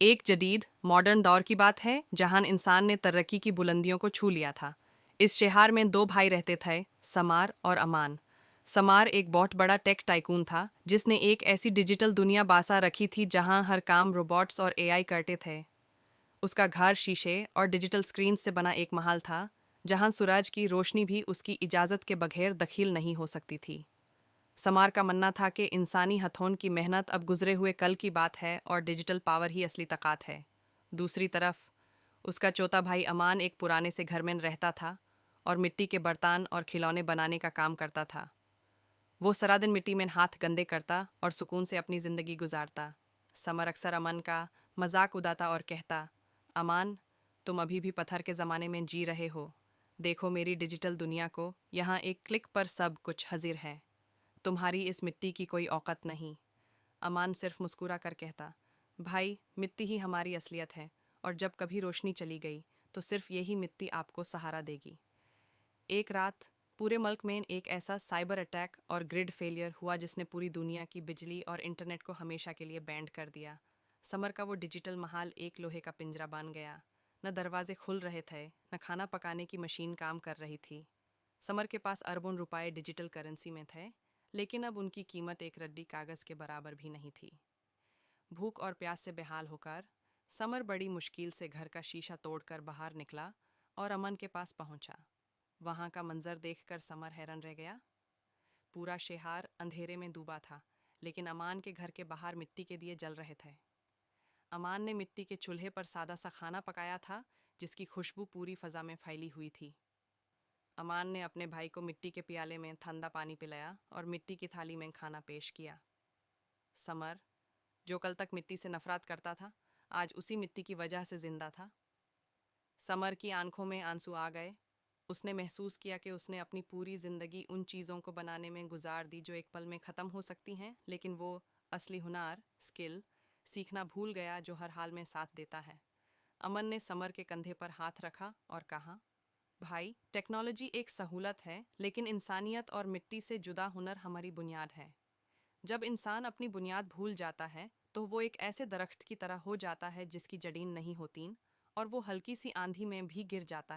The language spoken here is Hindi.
एक जदीद मॉडर्न दौर की बात है जहां इंसान ने तरक्की की बुलंदियों को छू लिया था। इस शहर में दो भाई रहते थे, समार और अमान। समार एक बहुत बड़ा टेक टाइकून था जिसने एक ऐसी डिजिटल दुनिया बासा रखी थी जहां हर काम रोबोट्स और एआई करते थे। उसका घर शीशे और डिजिटल स्क्रीन से बना एक महल था जहां सूरज की रोशनी भी उसकी इजाज़त के बगैर दखील नहीं हो सकती थी। समार का मानना था कि इंसानी हथौन की मेहनत अब गुजरे हुए कल की बात है और डिजिटल पावर ही असली ताकत है। दूसरी तरफ उसका चौथा भाई अमान एक पुराने से घर में रहता था और मिट्टी के बर्तन और खिलौने बनाने का काम करता था। वो सारा दिन मिट्टी में हाथ गंदे करता और सुकून से अपनी ज़िंदगी गुजारता। समर अक्सर अमन का मजाक उड़ाता और कहता, अमान, तुम अभी भी पत्थर के ज़माने में जी रहे हो। देखो मेरी डिजिटल दुनिया को, यहाँ एक क्लिक पर सब कुछ हाजिर है। तुम्हारी इस मिट्टी की कोई औकत नहीं। अमान सिर्फ मुस्कुरा कर कहता, भाई, मिट्टी ही हमारी असलियत है और जब कभी रोशनी चली गई तो सिर्फ यही मिट्टी आपको सहारा देगी। एक रात पूरे मुल्क में एक ऐसा साइबर अटैक और ग्रिड फेलियर हुआ जिसने पूरी दुनिया की बिजली और इंटरनेट को हमेशा के लिए बैंड कर दिया। समर का वो डिजिटल महाल एक लोहे का पिंजरा बन गया। न दरवाजे खुल रहे थे, न खाना पकाने की मशीन काम कर रही थी। समर के पास अरबों रुपए डिजिटल करेंसी में थे, लेकिन अब उनकी कीमत एक रद्दी कागज़ के बराबर भी नहीं थी। भूख और प्यास से बेहाल होकर समर बड़ी मुश्किल से घर का शीशा तोड़कर बाहर निकला और अमन के पास पहुंचा। वहां का मंजर देखकर समर हैरान रह गया। पूरा शहर अंधेरे में डूबा था, लेकिन अमान के घर के बाहर मिट्टी के दिए जल रहे थे। अमान ने मिट्टी के चूल्हे पर सादा सा खाना पकाया था जिसकी खुशबू पूरी फजा में फैली हुई थी। अमान ने अपने भाई को मिट्टी के प्याले में ठंडा पानी पिलाया और मिट्टी की थाली में खाना पेश किया। समर, जो कल तक मिट्टी से नफरत करता था, आज उसी मिट्टी की वजह से जिंदा था। समर की आंखों में आंसू आ गए। उसने महसूस किया कि उसने अपनी पूरी जिंदगी उन चीज़ों को बनाने में गुजार दी जो एक पल में ख़त्म हो सकती हैं, लेकिन वो असली हुनर, स्किल, सीखना भूल गया जो हर हाल में साथ देता है। अमन ने समर के कंधे पर हाथ रखा और कहा, भाई, टेक्नोलॉजी एक सहूलत है, लेकिन इंसानियत और मिट्टी से जुदा हुनर हमारी बुनियाद है। जब इंसान अपनी बुनियाद भूल जाता है तो वो एक ऐसे दरख्त की तरह हो जाता है जिसकी जड़ें नहीं होतीं और वो हल्की सी आंधी में भी गिर जाता है।